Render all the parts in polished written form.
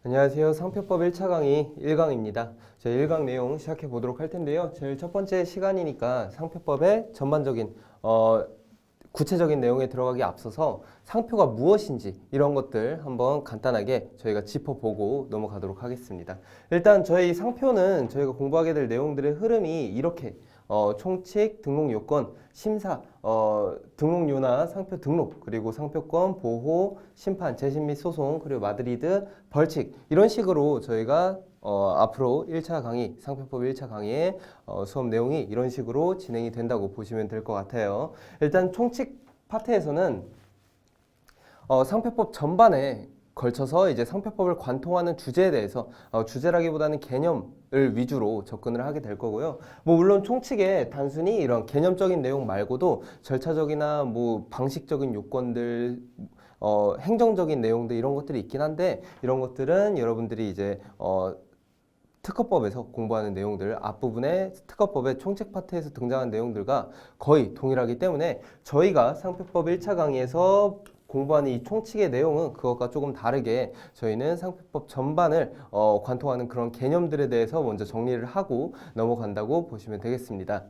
안녕하세요. 상표법 1차 강의 1강입니다. 제 1강 내용 시작해 보도록 할 텐데요. 제일 첫 번째 시간이니까 상표법의 전반적인 구체적인 내용에 들어가기 앞서서 상표가 무엇인지 이런 것들 한번 간단하게 저희가 짚어보고 넘어가도록 하겠습니다. 일단 저희 상표는 저희가 공부하게 될 내용들의 흐름이 이렇게 총칙, 등록 요건, 심사, 등록료나 상표 등록, 그리고 상표권, 보호, 심판, 재심 및 소송, 그리고 마드리드, 벌칙 이런 식으로 저희가 앞으로 1차 강의, 상표법 1차 강의의 수업 내용이 이런 식으로 진행이 된다고 보시면 될 것 같아요. 일단 총칙 파트에서는 상표법 전반에 걸쳐서 이제 상표법을 관통하는 주제에 대해서 주제라기보다는 개념을 위주로 접근을 하게 될 거고요. 뭐 물론 총칙에 단순히 이런 개념적인 내용 말고도 절차적이나 뭐 방식적인 요건들, 행정적인 내용들 이런 것들이 있긴 한데 이런 것들은 여러분들이 이제 특허법에서 공부하는 내용들 앞부분에 특허법의 총책 파트에서 등장한 내용들과 거의 동일하기 때문에 저희가 상표법 1차 강의에서 공부하는 이 총칙의 내용은 그것과 조금 다르게 저희는 상표법 전반을 관통하는 그런 개념들에 대해서 먼저 정리를 하고 넘어간다고 보시면 되겠습니다.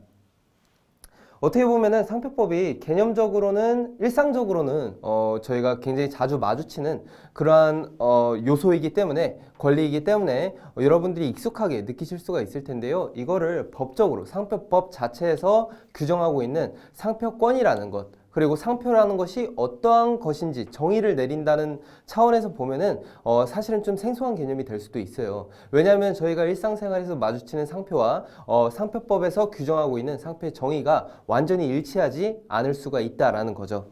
어떻게 보면은 상표법이 개념적으로는 일상적으로는 저희가 굉장히 자주 마주치는 그러한 요소이기 때문에 권리이기 때문에 여러분들이 익숙하게 느끼실 수가 있을 텐데요. 이거를 법적으로 상표법 자체에서 규정하고 있는 상표권이라는 것 그리고 상표라는 것이 어떠한 것인지 정의를 내린다는 차원에서 보면은 사실은 좀 생소한 개념이 될 수도 있어요. 왜냐하면 저희가 일상생활에서 마주치는 상표와 상표법에서 규정하고 있는 상표의 정의가 완전히 일치하지 않을 수가 있다라는 거죠.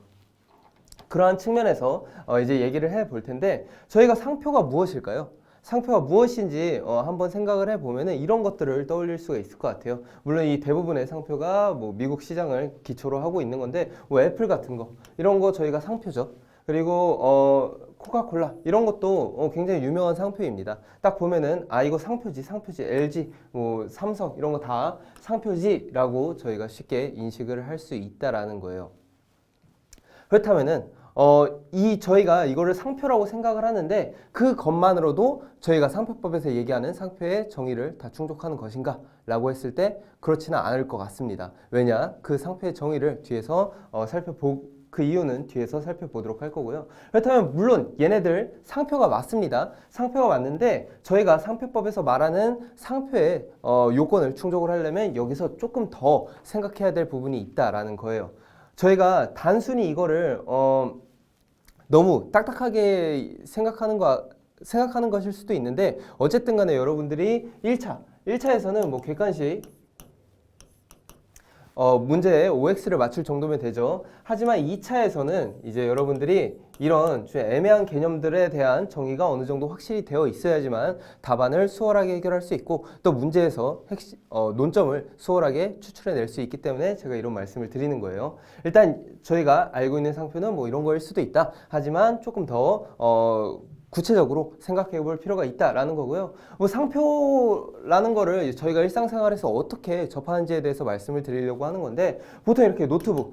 그러한 측면에서 이제 얘기를 해볼 텐데 저희가 상표가 무엇일까요? 상표가 무엇인지 한번 생각을 해보면 이런 것들을 떠올릴 수가 있을 것 같아요. 물론 이 대부분의 상표가 뭐 미국 시장을 기초로 하고 있는 건데 뭐 애플 같은 거 이런 거 저희가 상표죠. 그리고 코카콜라 이런 것도 굉장히 유명한 상표입니다. 딱 보면은 아 이거 상표지 LG 뭐 삼성 이런 거 다 상표지라고 저희가 쉽게 인식을 할 수 있다라는 거예요. 그렇다면은 저희가 이거를 상표라고 생각을 하는데 그것만으로도 저희가 상표법에서 얘기하는 상표의 정의를 다 충족하는 것인가? 라고 했을 때 그렇지는 않을 것 같습니다. 왜냐? 그 상표의 정의를 뒤에서 그 이유는 뒤에서 살펴보도록 할 거고요. 그렇다면 물론 얘네들 상표가 맞습니다. 상표가 맞는데 저희가 상표법에서 말하는 상표의 요건을 충족을 하려면 여기서 조금 더 생각해야 될 부분이 있다라는 거예요. 저희가 단순히 이거를 너무 딱딱하게 생각하는 것일 수도 있는데 어쨌든 간에 여러분들이 1차에서는 뭐 객관식 문제에 OX를 맞출 정도면 되죠. 하지만 2차에서는 이제 여러분들이 이런 좀 애매한 개념들에 대한 정의가 어느 정도 확실히 되어 있어야지만 답안을 수월하게 해결할 수 있고 또 문제에서 논점을 수월하게 추출해낼 수 있기 때문에 제가 이런 말씀을 드리는 거예요. 일단 저희가 알고 있는 상표는 뭐 이런 거일 수도 있다. 하지만 조금 더 구체적으로 생각해 볼 필요가 있다라는 거고요. 뭐 상표라는 거를 저희가 일상생활에서 어떻게 접하는지에 대해서 말씀을 드리려고 하는 건데 보통 이렇게 노트북,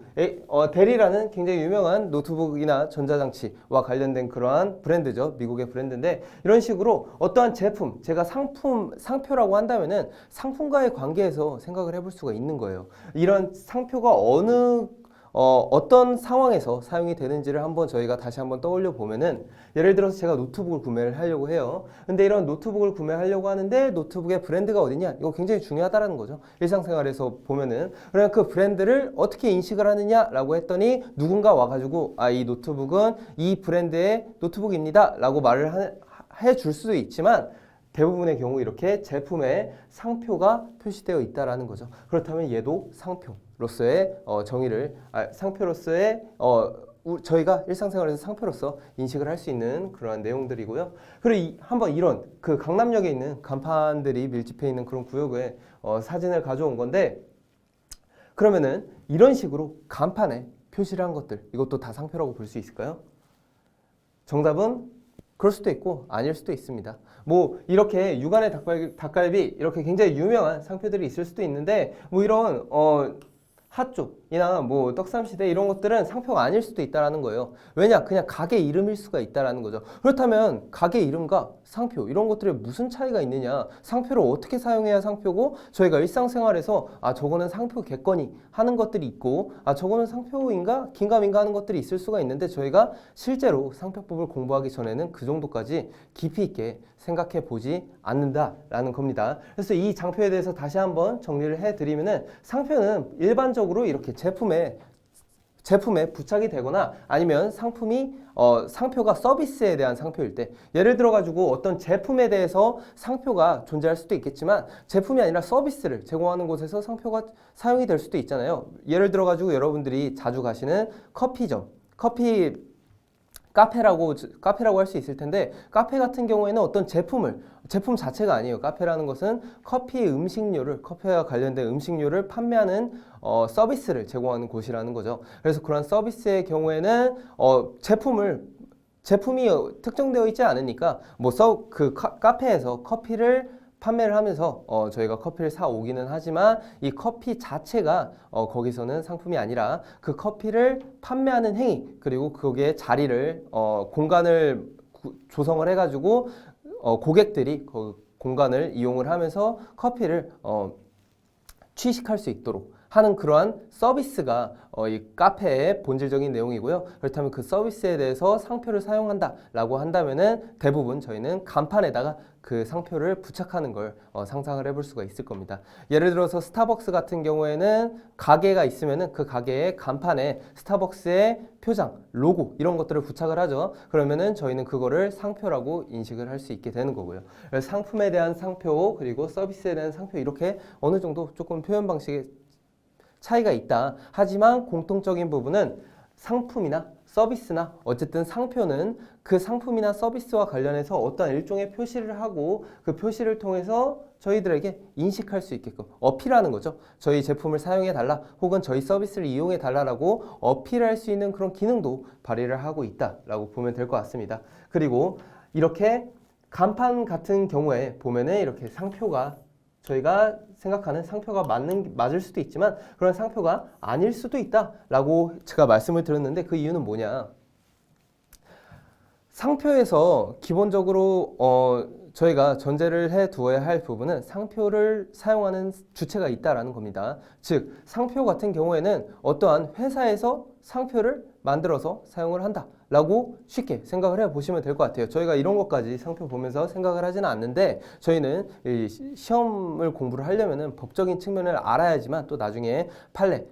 델이라는 굉장히 유명한 노트북이나 전자장치와 관련된 그러한 브랜드죠. 미국의 브랜드인데 이런 식으로 어떠한 제품, 제가 상표라고 한다면은 상품과의 관계에서 생각을 해볼 수가 있는 거예요. 이런 상표가 어떤 상황에서 사용이 되는지를 한번 저희가 다시 한번 떠올려 보면은 예를 들어서 제가 노트북을 구매를 하려고 해요. 근데 이런 노트북을 구매하려고 하는데 노트북의 브랜드가 어디냐? 이거 굉장히 중요하다라는 거죠. 일상생활에서 보면은. 그러면 그 브랜드를 어떻게 인식을 하느냐라고 했더니 누군가 와가지고 아, 이 노트북은 이 브랜드의 노트북입니다. 라고 말을 해줄 수도 있지만 대부분의 경우 이렇게 제품에 상표가 표시되어 있다라는 거죠. 그렇다면 얘도 상표로서의 상표로서의 저희가 일상생활에서 상표로서 인식을 할 수 있는 그러한 내용들이고요. 그리고 한번 이런 그 강남역에 있는 간판들이 밀집해 있는 그런 구역에 사진을 가져온 건데 그러면은 이런 식으로 간판에 표시를 한 것들 이것도 다 상표라고 볼 수 있을까요? 정답은 그럴 수도 있고 아닐 수도 있습니다. 뭐 이렇게 육안의 닭갈비 이렇게 굉장히 유명한 상표들이 있을 수도 있는데 뭐 이런 핫쪽 이나 뭐 떡삼시대 이런 것들은 상표가 아닐 수도 있다라는 거예요. 왜냐? 그냥 가게 이름일 수가 있다라는 거죠. 그렇다면 가게 이름과 상표 이런 것들에 무슨 차이가 있느냐? 상표를 어떻게 사용해야 상표고 저희가 일상생활에서 아 저거는 상표겠거니 하는 것들이 있고 아 저거는 상표인가 긴가민가 하는 것들이 있을 수가 있는데 저희가 실제로 상표법을 공부하기 전에는 그 정도까지 깊이 있게 생각해 보지 않는다라는 겁니다. 그래서 이 장표에 대해서 다시 한번 정리를 해드리면은 상표는 일반적으로 이렇게 제품에 부착이 되거나 아니면 상표가 서비스에 대한 상표일 때 예를 들어 가지고 어떤 제품에 대해서 상표가 존재할 수도 있겠지만 제품이 아니라 서비스를 제공하는 곳에서 상표가 사용이 될 수도 있잖아요. 예를 들어 가지고 여러분들이 자주 가시는 커피점, 카페라고 할 수 있을 텐데 카페 같은 경우에는 어떤 제품 자체가 아니에요. 카페라는 것은 커피와 관련된 음식료를 판매하는 서비스를 제공하는 곳이라는 거죠. 그래서 그런 서비스의 경우에는 제품이 특정되어 있지 않으니까 카페에서 커피를 판매를 하면서 저희가 커피를 사 오기는 하지만 이 커피 자체가 거기서는 상품이 아니라 그 커피를 판매하는 행위 그리고 거기에 자리를 공간을 조성을 해가지고 고객들이 그 공간을 이용을 하면서 커피를 취식할 수 있도록 하는 그러한 서비스가 이 카페의 본질적인 내용이고요. 그렇다면 그 서비스에 대해서 상표를 사용한다라고 한다면은 대부분 저희는 간판에다가 그 상표를 부착하는 걸 상상을 해볼 수가 있을 겁니다. 예를 들어서 스타벅스 같은 경우에는 가게가 있으면은 그 가게의 간판에 스타벅스의 표장, 로고 이런 것들을 부착을 하죠. 그러면은 저희는 그거를 상표라고 인식을 할 수 있게 되는 거고요. 그래서 상품에 대한 상표 그리고 서비스에 대한 상표 이렇게 어느 정도 조금 표현 방식의 차이가 있다. 하지만 공통적인 부분은 상품이나 서비스나 어쨌든 상표는 그 상품이나 서비스와 관련해서 어떤 일종의 표시를 하고 그 표시를 통해서 저희들에게 인식할 수 있게끔 어필하는 거죠. 저희 제품을 사용해 달라 혹은 저희 서비스를 이용해 달라라고 어필할 수 있는 그런 기능도 발휘를 하고 있다라고 보면 될 것 같습니다. 그리고 이렇게 간판 같은 경우에 보면은 이렇게 상표가 저희가 생각하는 상표가 맞을 수도 있지만 그런 상표가 아닐 수도 있다라고 제가 말씀을 드렸는데 그 이유는 뭐냐? 상표에서 기본적으로 저희가 전제를 해 두어야 할 부분은 상표를 사용하는 주체가 있다라는 겁니다. 즉 상표 같은 경우에는 어떠한 회사에서 상표를 만들어서 사용을 한다라고 쉽게 생각을 해보시면 될 것 같아요. 저희가 이런 것까지 상표 보면서 생각을 하지는 않는데 저희는 이 시험을 공부를 하려면은 법적인 측면을 알아야지만 또 나중에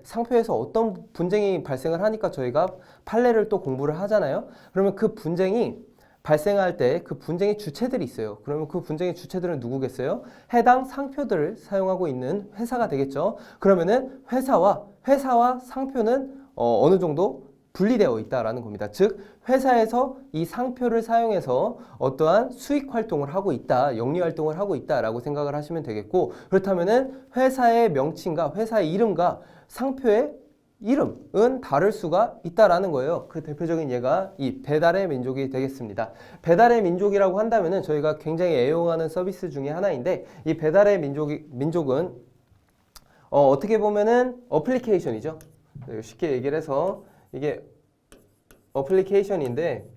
상표에서 어떤 분쟁이 발생을 하니까 저희가 판례를 또 공부를 하잖아요. 그러면 그 분쟁이 발생할 때 그 분쟁의 주체들이 있어요. 그러면 그 분쟁의 주체들은 누구겠어요? 해당 상표들을 사용하고 있는 회사가 되겠죠. 그러면은 회사와 상표는 어느 정도 분리되어 있다라는 겁니다. 즉 회사에서 이 상표를 사용해서 어떠한 수익 활동을 하고 있다, 영리 활동을 하고 있다라고 생각을 하시면 되겠고 그렇다면은 회사의 명칭과 회사의 이름과 상표의 이름은 다를 수가 있다라는 거예요. 그 대표적인 예가 이 배달의 민족이 되겠습니다. 배달의 민족이라고 한다면은 저희가 굉장히 애용하는 서비스 중에 하나인데 이 배달의 민족은 어떻게 보면은 어플리케이션이죠. 쉽게 얘기를 해서 이게 어플리케이션인데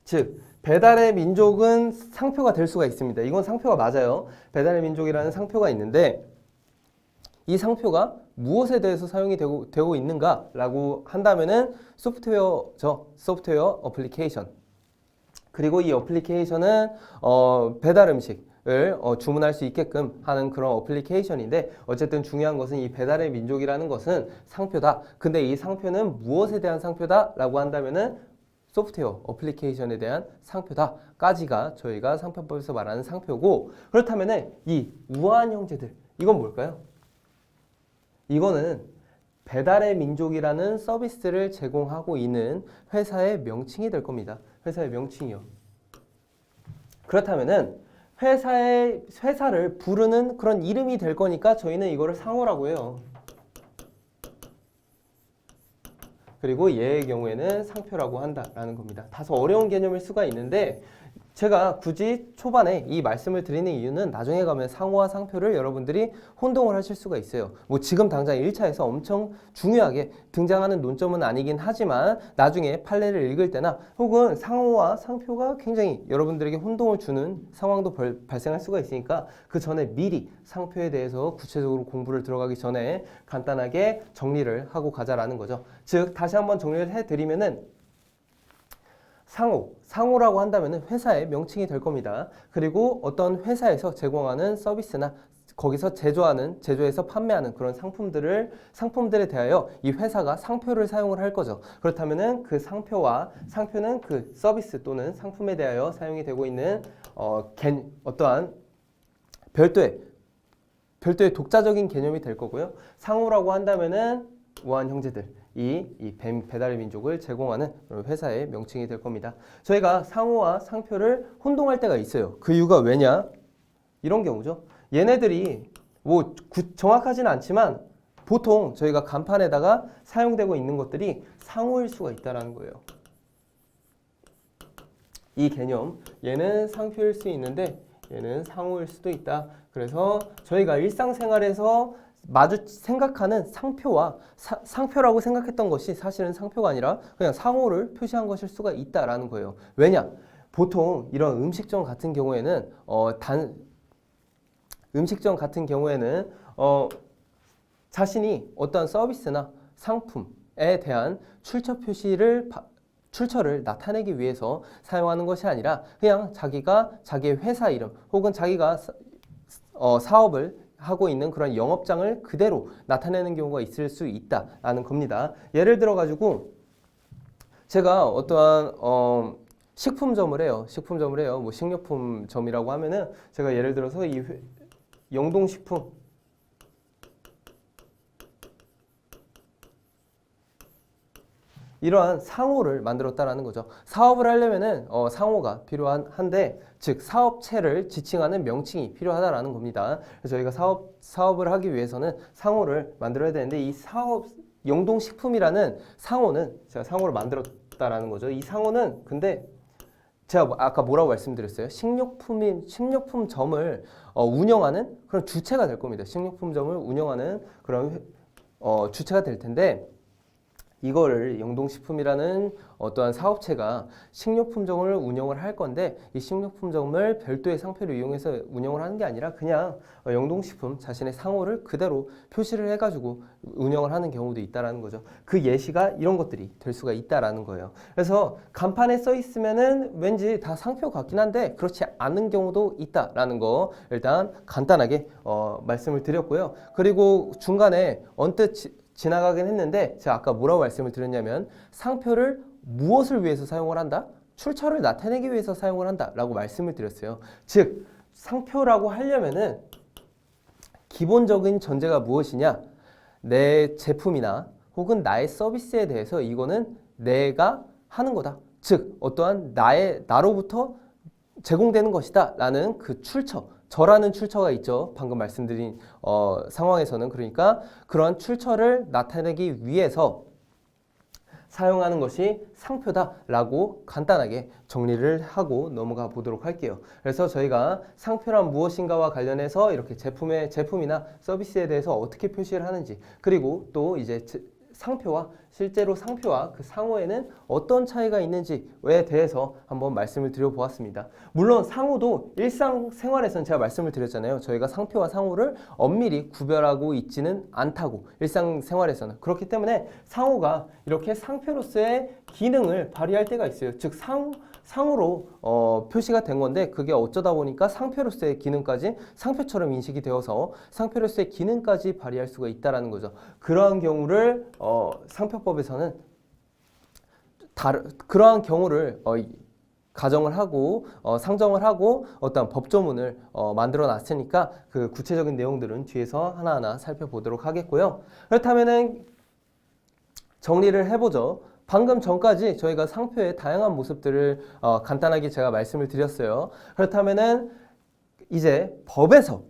즉 배달의 민족은 상표가 될 수가 있습니다. 이건 상표가 맞아요. 배달의 민족이라는 상표가 있는데 이 상표가 무엇에 대해서 사용이 되고 있는가라고 한다면은 소프트웨어죠. 소프트웨어 어플리케이션. 그리고 이 어플리케이션은 배달 음식을 주문할 수 있게끔 하는 그런 어플리케이션인데 어쨌든 중요한 것은 이 배달의 민족이라는 것은 상표다. 근데 이 상표는 무엇에 대한 상표다라고 한다면은 소프트웨어 어플리케이션에 대한 상표다까지가 저희가 상표법에서 말하는 상표고 그렇다면은 이 우아한 형제들 이건 뭘까요? 이거는 배달의 민족이라는 서비스를 제공하고 있는 회사의 명칭이 될 겁니다. 회사의 명칭이요. 그렇다면은 회사를 부르는 그런 이름이 될 거니까 저희는 이거를 상호라고 해요. 그리고 얘의 경우에는 상표라고 한다라는 겁니다. 다소 어려운 개념일 수가 있는데 제가 굳이 초반에 이 말씀을 드리는 이유는 나중에 가면 상호와 상표를 여러분들이 혼동을 하실 수가 있어요. 뭐 지금 당장 1차에서 엄청 중요하게 등장하는 논점은 아니긴 하지만 나중에 판례를 읽을 때나 혹은 상호와 상표가 굉장히 여러분들에게 혼동을 주는 상황도 발생할 수가 있으니까 그 전에 미리 상표에 대해서 구체적으로 공부를 들어가기 전에 간단하게 정리를 하고 가자라는 거죠. 즉 다시 한번 정리를 해드리면은 상호라고 한다면 회사의 명칭이 될 겁니다. 그리고 어떤 회사에서 제공하는 서비스나 거기서 제조해서 판매하는 그런 상품들에 대하여 이 회사가 상표를 사용을 할 거죠. 그렇다면은 그 상표는 그 서비스 또는 상품에 대하여 사용이 되고 있는 어떠한 별도의 독자적인 개념이 될 거고요. 상호라고 한다면은 우한 형제들. 이 배달의 민족을 제공하는 회사의 명칭이 될 겁니다. 저희가 상호와 상표를 혼동할 때가 있어요. 그 이유가 왜냐? 이런 경우죠. 얘네들이 뭐 정확하지는 않지만 보통 저희가 간판에다가 사용되고 있는 것들이 상호일 수가 있다는 거예요. 이 개념, 얘는 상표일 수 있는데 얘는 상호일 수도 있다. 그래서 저희가 일상생활에서 생각하는 상표라고 생각했던 것이 사실은 상표가 아니라 그냥 상호를 표시한 것일 수가 있다라는 거예요. 왜냐? 보통 이런 음식점 같은 경우에는 자신이 어떤 서비스나 상품에 대한 출처를 나타내기 위해서 사용하는 것이 아니라 그냥 자기의 회사 이름 혹은 자기가 사업을 하고 있는 그런 영업장을 그대로 나타내는 경우가 있을 수 있다라는 겁니다. 예를 들어 가지고 제가 어떠한 식품점을 해요. 뭐 식료품점이라고 하면은 제가 예를 들어서 이 영동식품 이러한 상호를 만들었다라는 거죠. 사업을 하려면은 상호가 필요한데, 즉 사업체를 지칭하는 명칭이 필요하다라는 겁니다. 그래서 저희가 사업을 하기 위해서는 상호를 만들어야 되는데 이 영동식품이라는 상호는 제가 상호를 만들었다라는 거죠. 이 상호는 근데 제가 아까 뭐라고 말씀드렸어요? 식료품점을 운영하는 그런 주체가 될 겁니다. 식료품점을 운영하는 그런 주체가 될 텐데. 이거를 영동식품이라는 어떠한 사업체가 식료품점을 운영을 할 건데 이 식료품점을 별도의 상표를 이용해서 운영을 하는 게 아니라 그냥 영동식품 자신의 상호를 그대로 표시를 해가지고 운영을 하는 경우도 있다라는 거죠. 그 예시가 이런 것들이 될 수가 있다라는 거예요. 그래서 간판에 써 있으면은 왠지 다 상표 같긴 한데 그렇지 않은 경우도 있다라는 거 일단 간단하게 말씀을 드렸고요. 그리고 중간에 언뜻 지나가긴 했는데 제가 아까 뭐라고 말씀을 드렸냐면 상표를 무엇을 위해서 사용을 한다? 출처를 나타내기 위해서 사용을 한다 라고 말씀을 드렸어요. 즉 상표라고 하려면은 기본적인 전제가 무엇이냐? 내 제품이나 혹은 나의 서비스에 대해서 이거는 내가 하는 거다. 즉 어떠한 나로부터 제공되는 것이다 라는 그 출처, 저라는 출처가 있죠. 방금 말씀드린 상황에서는. 그러니까 그런 출처를 나타내기 위해서 사용하는 것이 상표다라고 간단하게 정리를 하고 넘어가 보도록 할게요. 그래서 저희가 상표란 무엇인가와 관련해서 이렇게 제품이나 서비스에 대해서 어떻게 표시를 하는지, 그리고 또 이제 실제로 상표와 그 상호에는 어떤 차이가 있는지에 대해서 한번 말씀을 드려보았습니다. 물론 상호도 일상생활에서는 제가 말씀을 드렸잖아요. 저희가 상표와 상호를 엄밀히 구별하고 있지는 않다고, 일상생활에서는. 그렇기 때문에 상호가 이렇게 상표로서의 기능을 발휘할 때가 있어요. 즉 상호로 표시가 된 건데 그게 어쩌다 보니까 상표로서의 기능까지 상표처럼 인식이 되어서 상표로서의 기능까지 발휘할 수가 있다라는 거죠. 그러한 경우를 상표법에서는 그러한 경우를 가정을 하고 상정을 하고 어떤 법조문을 만들어 놨으니까 그 구체적인 내용들은 뒤에서 하나하나 살펴보도록 하겠고요. 그렇다면은 정리를 해보죠. 방금 전까지 저희가 상표의 다양한 모습들을 간단하게 제가 말씀을 드렸어요. 그렇다면은 이제 법에서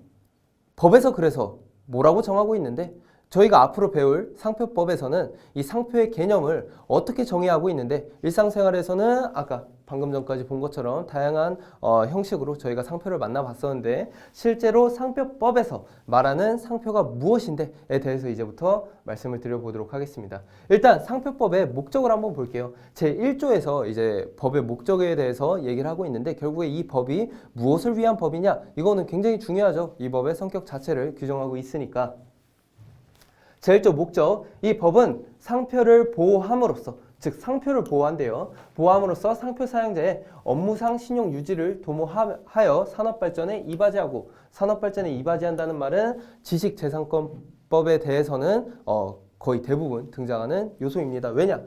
그래서 뭐라고 정하고 있는데 저희가 앞으로 배울 상표법에서는 이 상표의 개념을 어떻게 정의하고 있는데 일상생활에서는 아까 방금 전까지 본 것처럼 다양한 형식으로 저희가 상표를 만나봤었는데 실제로 상표법에서 말하는 상표가 무엇인데에 대해서 이제부터 말씀을 드려보도록 하겠습니다. 일단 상표법의 목적을 한번 볼게요. 제1조에서 이제 법의 목적에 대해서 얘기를 하고 있는데 결국에 이 법이 무엇을 위한 법이냐? 이거는 굉장히 중요하죠. 이 법의 성격 자체를 규정하고 있으니까. 제1조 목적, 이 법은 상표를 보호함으로써 즉 상표를 보호한대요. 보호함으로써 상표 사용자의 업무상 신용 유지를 도모하여 산업발전에 이바지하고 산업발전에 이바지한다는 말은 지식재산권법에 대해서는 거의 대부분 등장하는 요소입니다. 왜냐?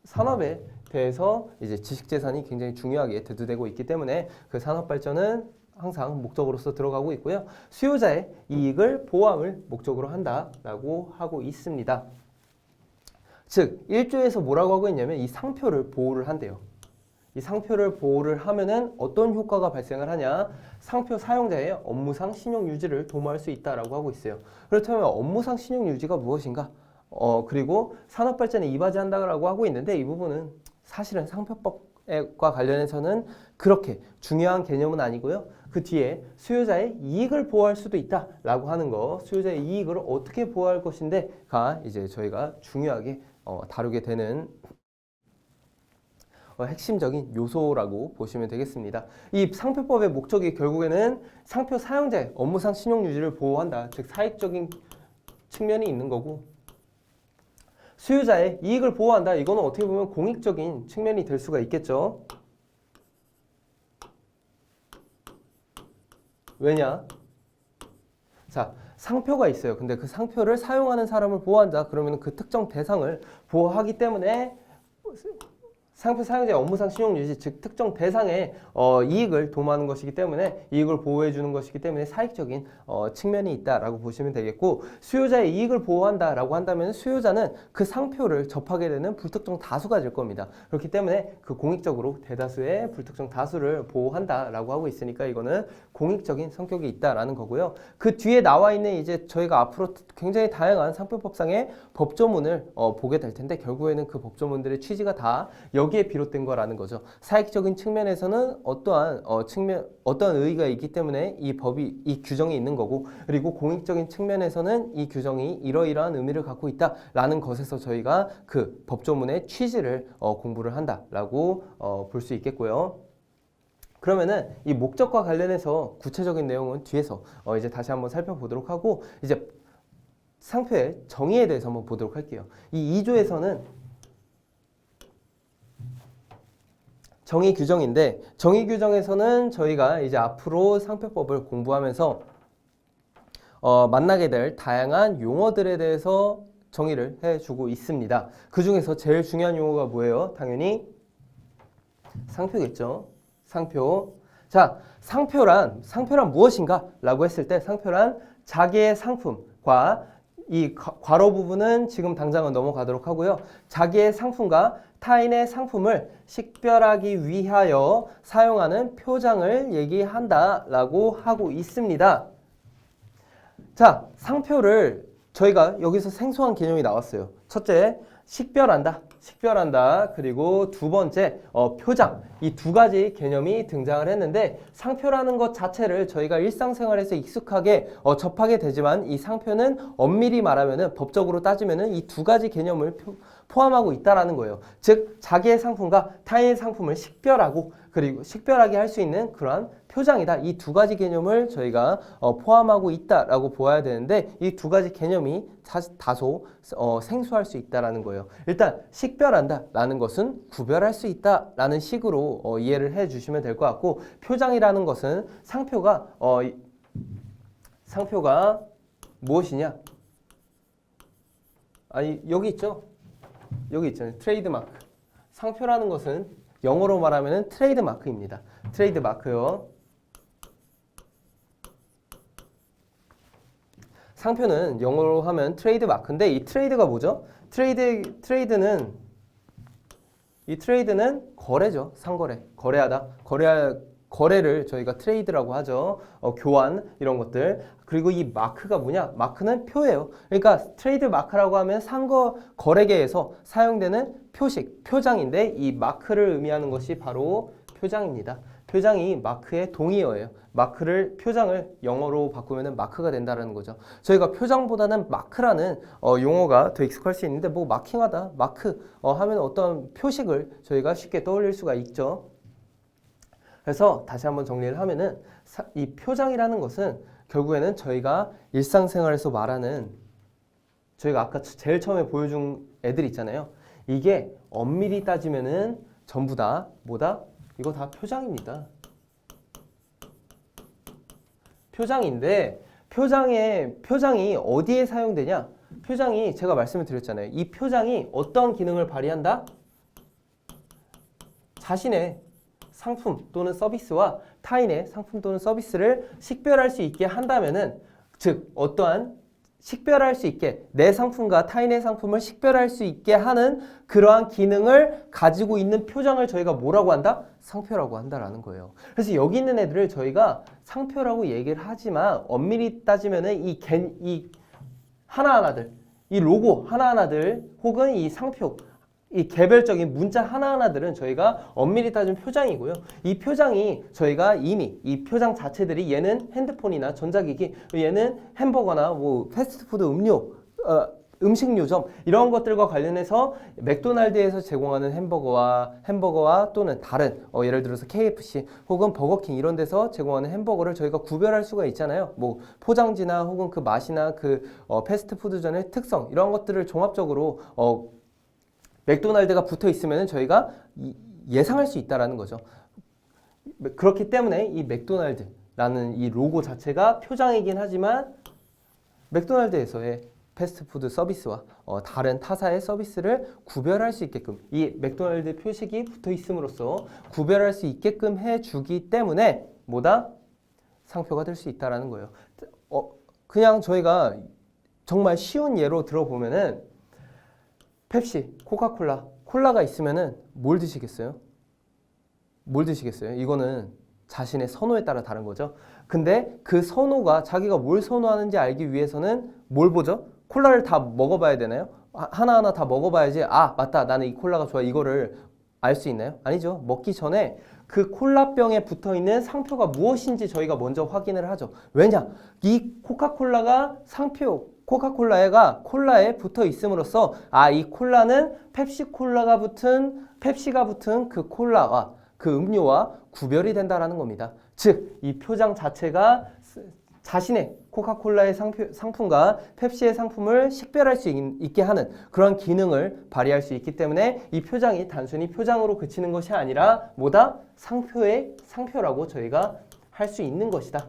산업에 대해서 이제 지식재산이 굉장히 중요하게 대두되고 있기 때문에 그 산업발전은 항상 목적으로서 들어가고 있고요. 수요자의 이익을 보호함을 목적으로 한다라고 하고 있습니다. 즉 1조에서 뭐라고 하고 있냐면 이 상표를 보호를 한대요. 이 상표를 보호를 하면은 어떤 효과가 발생을 하냐? 상표 사용자의 업무상 신용 유지를 도모할 수 있다라고 하고 있어요. 그렇다면 업무상 신용 유지가 무엇인가? 그리고 산업 발전에 이바지한다라고 하고 있는데 이 부분은 사실은 상표법과 관련해서는 그렇게 중요한 개념은 아니고요. 그 뒤에 수요자의 이익을 보호할 수도 있다라고 하는 거, 수요자의 이익을 어떻게 보호할 것인데가 이제 저희가 중요하게 다루게 되는 핵심적인 요소라고 보시면 되겠습니다. 이 상표법의 목적이 결국에는 상표 사용자의 업무상 신용 유지를 보호한다. 즉 사익적인 측면이 있는 거고 수요자의 이익을 보호한다. 이거는 어떻게 보면 공익적인 측면이 될 수가 있겠죠. 왜냐? 자, 상표가 있어요. 근데 그 상표를 사용하는 사람을 보호한다. 그러면 그 특정 대상을 보호하기 때문에 상표 사용자의 업무상 신용 유지, 즉 특정 대상의 이익을 도모하는 것이기 때문에 이익을 보호해 주는 것이기 때문에 사익적인 측면이 있다라고 보시면 되겠고 수요자의 이익을 보호한다라고 한다면 수요자는 그 상표를 접하게 되는 불특정 다수가 될 겁니다. 그렇기 때문에 그 공익적으로 대다수의 불특정 다수를 보호한다라고 하고 있으니까 이거는 공익적인 성격이 있다라는 거고요. 그 뒤에 나와 있는 이제 저희가 앞으로 굉장히 다양한 상표법상의 법조문을 보게 될 텐데 결국에는 그 법조문들의 취지가 다 여기에 비롯된 거라는 거죠. 사익적인 측면에서는 어떠한 의의가 있기 때문에 이 규정이 있는 거고 그리고 공익적인 측면에서는 이 규정이 이러이러한 의미를 갖고 있다라는 것에서 저희가 그 법조문의 취지를 공부를 한다라고 볼 수 있겠고요. 그러면은 이 목적과 관련해서 구체적인 내용은 뒤에서 이제 다시 한번 살펴보도록 하고 이제 상표의 정의에 대해서 한번 보도록 할게요. 이 2조에서는 정의 규정인데 정의 규정에서는 저희가 이제 앞으로 상표법을 공부하면서 만나게 될 다양한 용어들에 대해서 정의를 해주고 있습니다. 그 중에서 제일 중요한 용어가 뭐예요? 당연히 상표겠죠. 상표. 자, 상표란 무엇인가? 라고 했을 때 상표란 자기의 상품과 이 괄호 부분은 지금 당장은 넘어가도록 하고요. 자기의 상품과 타인의 상품을 식별하기 위하여 사용하는 표장을 얘기한다라고 하고 있습니다. 자, 상표를 저희가 여기서 생소한 개념이 나왔어요. 첫째, 식별한다. 그리고 두 번째, 표장. 이 두 가지 개념이 등장을 했는데 상표라는 것 자체를 저희가 일상생활에서 익숙하게 접하게 되지만 이 상표는 엄밀히 말하면은 법적으로 따지면은 이 두 가지 개념을 포함하고 있다라는 거예요. 즉 자기의 상품과 타인의 상품을 식별하고 그리고 식별하게 할 수 있는 그러한 표장이다. 이 두 가지 개념을 저희가 포함하고 있다라고 보아야 되는데 이 두 가지 개념이 다소 생소할 수 있다라는 거예요. 일단 식별한다라는 것은 구별할 수 있다라는 식으로 이해를 해주시면 될 것 같고 표장이라는 것은 상표가 무엇이냐? 아니 여기 있죠. 트레이드마크. 상표라는 것은 영어로 말하면 트레이드마크입니다. 트레이드마크요. 상표는 영어로 하면 트레이드마크인데 이 트레이드가 뭐죠? 트레이드는 거래죠. 상거래. 거래하다. 거래를 저희가 트레이드라고 하죠. 교환 이런 것들. 그리고 이 마크가 뭐냐? 마크는 표예요. 그러니까 트레이드 마크라고 하면 거래계에서 사용되는 표식, 표장인데 이 마크를 의미하는 것이 바로 표장입니다. 표장이 마크의 동의어예요. 표장을 영어로 바꾸면 마크가 된다는 거죠. 저희가 표장보다는 마크라는 용어가 더 익숙할 수 있는데 뭐 마킹하다, 마크 하면 어떤 표식을 저희가 쉽게 떠올릴 수가 있죠. 그래서 다시 한번 정리를 하면은 이 표장이라는 것은 결국에는 저희가 일상생활에서 말하는 저희가 아까 제일 처음에 보여준 애들 있잖아요. 이게 엄밀히 따지면은 전부 다 뭐다? 이거 다 표장입니다. 표장인데 표장이 어디에 사용되냐? 표장이 제가 말씀을 드렸잖아요. 이 표장이 어떤 기능을 발휘한다? 자신의 상품 또는 서비스와 타인의 상품 또는 서비스를 식별할 수 있게 한다면은 즉 어떠한 식별할 수 있게 내 상품과 타인의 상품을 식별할 수 있게 하는 그러한 기능을 가지고 있는 표장을 저희가 뭐라고 한다? 상표라고 한다라는 거예요. 그래서 여기 있는 애들을 저희가 상표라고 얘기를 하지만 엄밀히 따지면은 이 하나하나들, 이 로고 하나하나들 혹은 이 상표 이 개별적인 문자 하나하나들은 저희가 엄밀히 따지면 표장이고요. 이 표장이 저희가 이미 이 표장 자체들이 얘는 핸드폰이나 전자기기, 얘는 햄버거나 뭐 패스트푸드 음식료점 이런 것들과 관련해서 맥도날드에서 제공하는 햄버거와 또는 다른 예를 들어서 KFC 혹은 버거킹 이런 데서 제공하는 햄버거를 저희가 구별할 수가 있잖아요. 뭐 포장지나 혹은 그 맛이나 그 패스트푸드점의 특성 이런 것들을 종합적으로 맥도날드가 붙어 있으면 저희가 예상할 수 있다라는 거죠. 그렇기 때문에 이 맥도날드라는 이 로고 자체가 표장이긴 하지만 맥도날드에서의 패스트푸드 서비스와 다른 타사의 서비스를 구별할 수 있게끔 이 맥도날드 표식이 붙어 있음으로써 구별할 수 있게끔 해주기 때문에 뭐다? 상표가 될 수 있다라는 거예요. 그냥 저희가 정말 쉬운 예로 들어보면은 펩시, 코카콜라, 콜라가 있으면은 뭘 드시겠어요? 뭘 드시겠어요? 이거는 자신의 선호에 따라 다른 거죠. 근데 그 선호가 자기가 뭘 선호하는지 알기 위해서는 뭘 보죠? 콜라를 다 먹어봐야 되나요? 하나하나 다 먹어봐야지 아 맞다 나는 이 콜라가 좋아 이거를 알 수 있나요? 아니죠. 먹기 전에 그 콜라병에 붙어있는 상표가 무엇인지 저희가 먼저 확인을 하죠. 왜냐? 이 코카콜라가 코카콜라가 콜라에 붙어 있음으로써 이 콜라는 펩시가 붙은 그 콜라와 그 음료와 구별이 된다라는 겁니다. 즉, 이 표장 자체가 자신의 코카콜라의 상품과 펩시의 상품을 식별할 수 있게 하는 그런 기능을 발휘할 수 있기 때문에 이 표장이 단순히 표장으로 그치는 것이 아니라 뭐다? 상표의 상표라고 저희가 할 수 있는 것이다.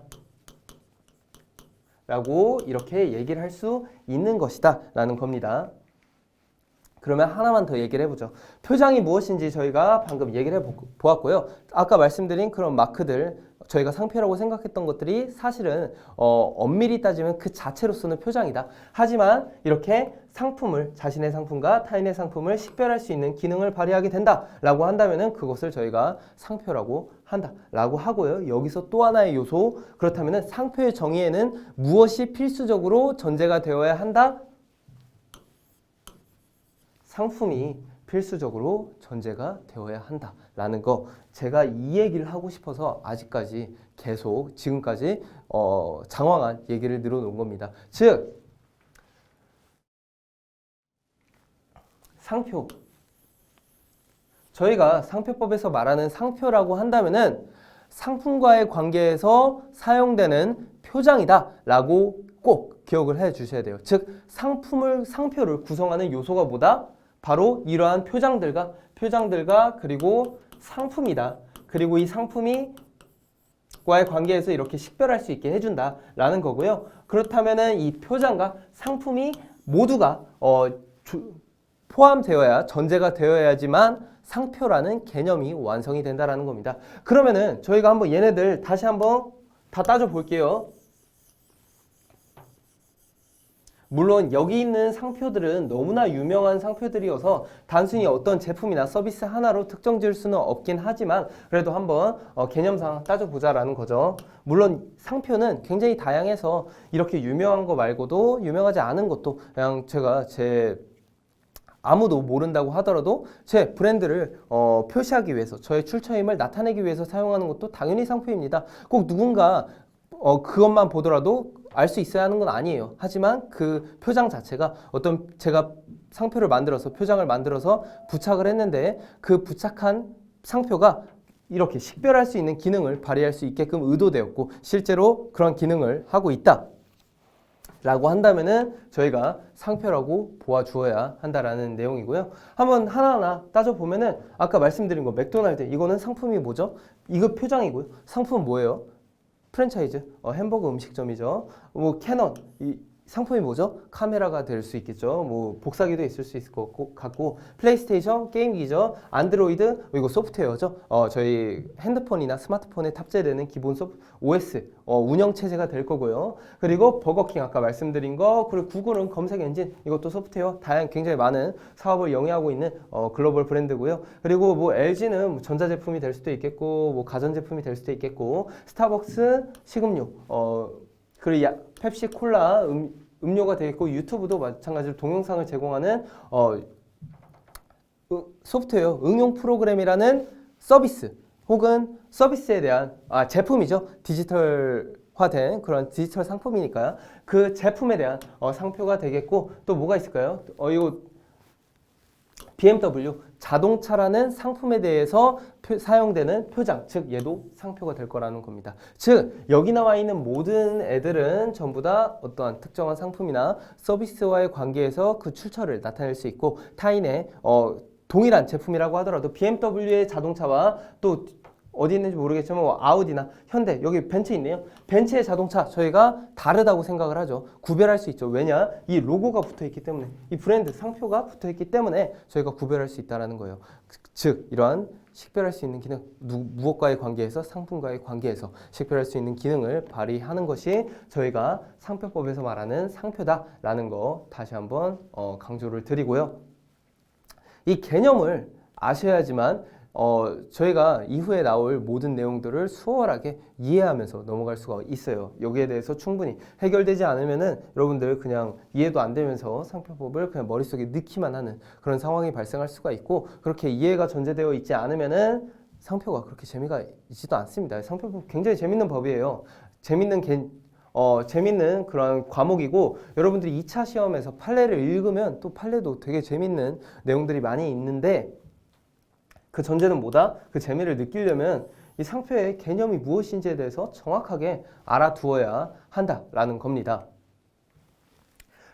라고 이렇게 얘기를 할 수 있는 것이다 라는 겁니다. 그러면 하나만 더 얘기를 해보죠. 표장이 무엇인지 저희가 방금 얘기를 해보았고요. 아까 말씀드린 그런 마크들 저희가 상표라고 생각했던 것들이 사실은 엄밀히 따지면 그 자체로서는 표장이다. 하지만 이렇게 자신의 상품과 타인의 상품을 식별할 수 있는 기능을 발휘하게 된다라고 한다면은 그것을 저희가 상표라고 한다라고 하고요. 여기서 또 하나의 요소 그렇다면은 상표의 정의에는 무엇이 필수적으로 전제가 되어야 한다? 상품이 필수적으로 전제가 되어야 한다라는 거 제가 이 얘기를 하고 싶어서 아직까지 계속 지금까지 장황한 얘기를 늘어놓은 겁니다. 즉 상표 저희가 상표법에서 말하는 상표라고 한다면은 상품과의 관계에서 사용되는 표장이다 라고 꼭 기억을 해 주셔야 돼요. 즉 상표를 구성하는 요소가 뭐다? 바로 이러한 표장들과 그리고 상품이다. 그리고 이 상품이 과의 관계에서 이렇게 식별할 수 있게 해준다라는 거고요. 그렇다면은 이 표장과 상품이 모두가 포함되어야 전제가 되어야지만 상표라는 개념이 완성이 된다라는 겁니다. 그러면은 저희가 한번 얘네들 다시 한번 다 따져 볼게요. 물론 여기 있는 상표들은 너무나 유명한 상표들이어서 단순히 어떤 제품이나 서비스 하나로 특정 지을 수는 없긴 하지만 그래도 한번 개념상 따져보자라는 거죠. 물론 상표는 굉장히 다양해서 이렇게 유명한 거 말고도 유명하지 않은 것도 그냥 제가 아무도 모른다고 하더라도 제 브랜드를 표시하기 위해서 저의 출처임을 나타내기 위해서 사용하는 것도 당연히 상표입니다. 꼭 누군가 그것만 보더라도 알 수 있어야 하는 건 아니에요. 하지만 그 표장 자체가 어떤 제가 상표를 만들어서 표장을 만들어서 부착을 했는데 그 부착한 상표가 이렇게 식별할 수 있는 기능을 발휘할 수 있게끔 의도되었고 실제로 그런 기능을 하고 있다 라고 한다면은 저희가 상표라고 보아주어야 한다라는 내용이고요. 한번 하나하나 따져보면은 아까 말씀드린 거 맥도날드 이거는 상품이 뭐죠? 이거 표장이고요. 상품은 뭐예요? 프랜차이즈, 햄버거 음식점이죠. 뭐 캐논, 이 상품이 뭐죠? 카메라가 될 수 있겠죠. 뭐 복사기도 있을 수 있을 것 같고 플레이스테이션 게임기죠. 안드로이드 이거 소프트웨어죠. 저희 핸드폰이나 스마트폰에 탑재되는 기본 OS 운영 체제가 될 거고요. 그리고 버거킹 아까 말씀드린 거 그리고 구글은 검색 엔진 이것도 소프트웨어 굉장히 많은 사업을 영위하고 있는 글로벌 브랜드고요. 그리고 뭐 LG는 전자제품이 될 수도 있겠고 뭐 가전제품이 될 수도 있겠고 스타벅스 식음료 그리고 펩시 콜라 음료가 되겠고 유튜브도 마찬가지로 동영상을 제공하는 소프트웨어 응용 프로그램이라는 서비스 혹은 서비스에 대한 제품이죠. 디지털화된 그런 디지털 상품이니까요. 그 제품에 대한 상표가 되겠고 또 뭐가 있을까요? 이거 BMW 자동차라는 상품에 대해서 사용되는 표장, 즉 얘도 상표가 될 거라는 겁니다. 즉 여기 나와 있는 모든 애들은 전부 다 어떠한 특정한 상품이나 서비스와의 관계에서 그 출처를 나타낼 수 있고 타인의 동일한 제품이라고 하더라도 BMW의 자동차와 또 어디 있는지 모르겠지만 뭐 아우디나 현대 여기 벤츠 있네요. 벤츠의 자동차 저희가 다르다고 생각을 하죠. 구별할 수 있죠. 왜냐? 이 로고가 붙어있기 때문에 이 브랜드 상표가 붙어있기 때문에 저희가 구별할 수 있다는 거예요. 즉 이러한 식별할 수 있는 기능 무엇과의 관계에서 상품과의 관계에서 식별할 수 있는 기능을 발휘하는 것이 저희가 상표법에서 말하는 상표다라는 거 다시 한번 강조를 드리고요. 이 개념을 아셔야지만 저희가 이후에 나올 모든 내용들을 수월하게 이해하면서 넘어갈 수가 있어요. 여기에 대해서 충분히 해결되지 않으면은 여러분들 그냥 이해도 안 되면서 상표법을 그냥 머릿속에 넣기만 하는 그런 상황이 발생할 수가 있고 그렇게 이해가 전제되어 있지 않으면은 상표가 그렇게 재미가 있지도 않습니다. 상표법 굉장히 재밌는 법이에요. 재밌는 그런 과목이고 여러분들이 2차 시험에서 판례를 읽으면 또 판례도 되게 재밌는 내용들이 많이 있는데 그 전제는 뭐다? 그 재미를 느끼려면 이 상표의 개념이 무엇인지에 대해서 정확하게 알아두어야 한다라는 겁니다.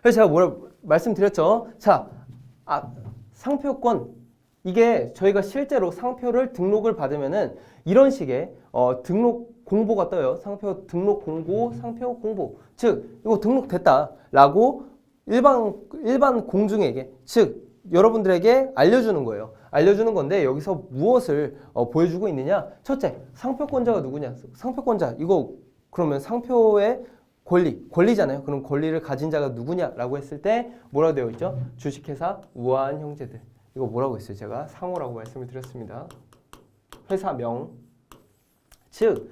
그래서 제가 말씀드렸죠. 자, 상표권 이게 저희가 실제로 상표를 등록을 받으면은 이런 식의 등록 공보가 떠요. 상표 등록 공고, 상표 공보. 즉 이거 등록됐다라고 일반 공중에게 즉 여러분들에게 알려주는 거예요. 알려주는 건데 여기서 무엇을 보여주고 있느냐? 첫째, 상표권자가 누구냐? 상표권자 이거 그러면 상표의 권리잖아요. 그럼 권리를 가진 자가 누구냐라고 했을 때 뭐라고 되어 있죠? 주식회사 우아한 형제들. 이거 뭐라고 했어요? 제가 상호라고 말씀을 드렸습니다. 회사명. 즉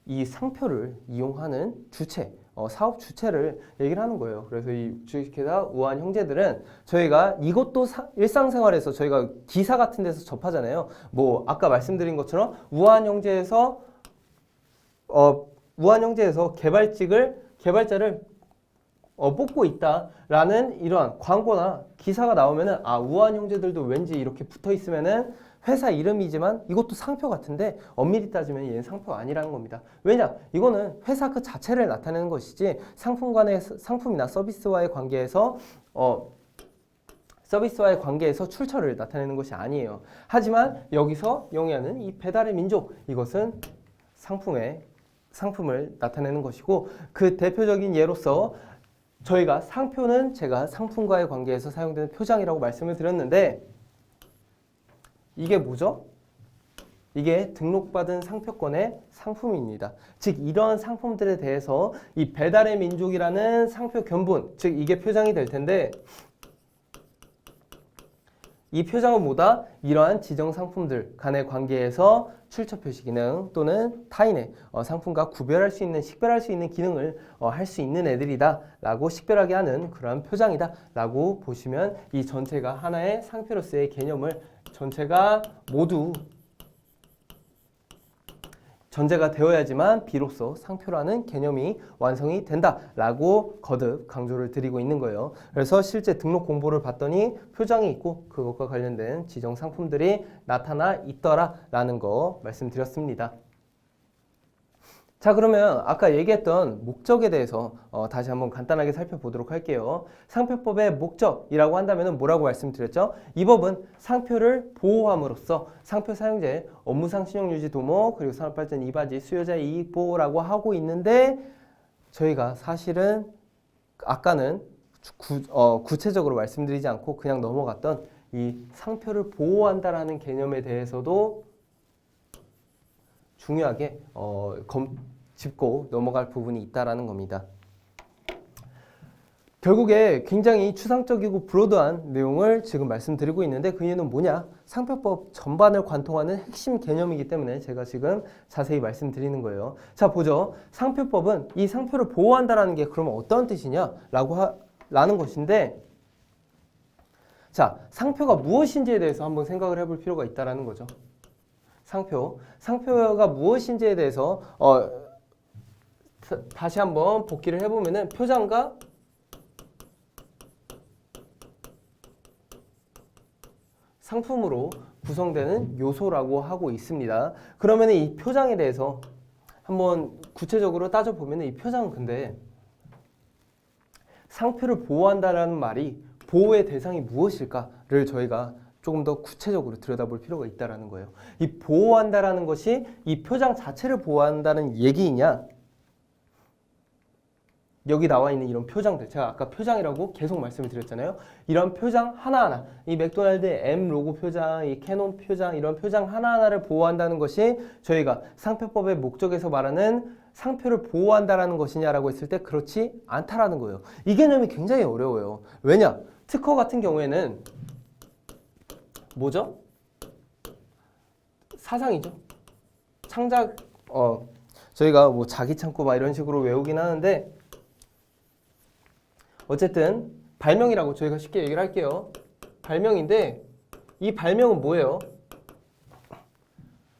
이 상표를 이용하는 주체, 사업 주체를 얘기를 하는 거예요. 그래서 이 주식회사 우아한 형제들은 저희가 이것도 일상생활에서 저희가 기사 같은 데서 접하잖아요. 뭐 아까 말씀드린 것처럼 우아한 형제에서 개발자를 뽑고 있다라는 이러한 광고나 기사가 나오면은 우아한 형제들도 왠지 이렇게 붙어 있으면은 회사 이름이지만 이것도 상표 같은데 엄밀히 따지면 얘는 상표 아니라는 겁니다. 왜냐? 이거는 회사 그 자체를 나타내는 것이지 상품이나 서비스와의 관계에서 출처를 나타내는 것이 아니에요. 하지만 여기서 용이하는 이 배달의 민족 이것은 상품을 나타내는 것이고 그 대표적인 예로서 저희가 상표는 제가 상품과의 관계에서 사용되는 표장이라고 말씀을 드렸는데 이게 뭐죠? 이게 등록받은 상표권의 상품입니다. 즉 이러한 상품들에 대해서 이 배달의 민족이라는 상표 견본, 즉 이게 표장이 될 텐데 이 표장은 뭐다? 이러한 지정 상품들 간의 관계에서 출처 표시 기능 또는 타인의 상품과 구별할 수 있는, 식별할 수 있는 기능을 할 수 있는 애들이다 라고 식별하게 하는 그러한 표장이다 라고 보시면 이 전체가 하나의 상표로서의 개념을 전체가 모두 전제가 되어야지만 비로소 상표라는 개념이 완성이 된다라고 거듭 강조를 드리고 있는 거예요. 그래서 실제 등록 공보를 봤더니 표장이 있고 그것과 관련된 지정 상품들이 나타나 있더라라는 거 말씀드렸습니다. 자, 그러면 아까 얘기했던 목적에 대해서 다시 한번 간단하게 살펴보도록 할게요. 상표법의 목적이라고 한다면 뭐라고 말씀드렸죠? 이 법은 상표를 보호함으로써 상표 사용자의 업무상 신용유지 도모 그리고 산업발전 이바지 수요자의 이익 보호라고 하고 있는데 저희가 사실은 아까는 구체적으로 말씀드리지 않고 그냥 넘어갔던 이 상표를 보호한다라는 개념에 대해서도 중요하게 짚고 넘어갈 부분이 있다라는 겁니다. 결국에 굉장히 추상적이고 브로드한 내용을 지금 말씀드리고 있는데 그 이유는 뭐냐? 상표법 전반을 관통하는 핵심 개념이기 때문에 제가 지금 자세히 말씀드리는 거예요. 자, 보죠. 상표법은 이 상표를 보호한다라는 게 그러면 어떤 뜻이냐? 라는 것인데 자, 상표가 무엇인지에 대해서 한번 생각을 해볼 필요가 있다라는 거죠. 상표가 무엇인지에 대해서 다시 한번 복기를 해보면은 표장과 상품으로 구성되는 요소라고 하고 있습니다. 그러면 이 표장에 대해서 한번 구체적으로 따져보면 이 표장은 근데 상표를 보호한다는 말이 보호의 대상이 무엇일까를 저희가 조금 더 구체적으로 들여다볼 필요가 있다는 거예요. 이 보호한다라는 것이 이 표장 자체를 보호한다는 얘기이냐? 여기 나와 있는 이런 표장들, 제가 아까 표장이라고 계속 말씀을 드렸잖아요. 이런 표장 하나하나, 이 맥도날드 M 로고 표장, 이 캐논 표장, 이런 표장 하나하나를 보호한다는 것이 저희가 상표법의 목적에서 말하는 상표를 보호한다라는 것이냐라고 했을 때 그렇지 않다라는 거예요. 이 개념이 굉장히 어려워요. 왜냐? 특허 같은 경우에는 뭐죠? 사상이죠. 창작, 저희가 뭐 자기 창고 막 이런 식으로 외우긴 하는데 어쨌든 발명이라고 저희가 쉽게 얘기를 할게요. 발명인데 이 발명은 뭐예요?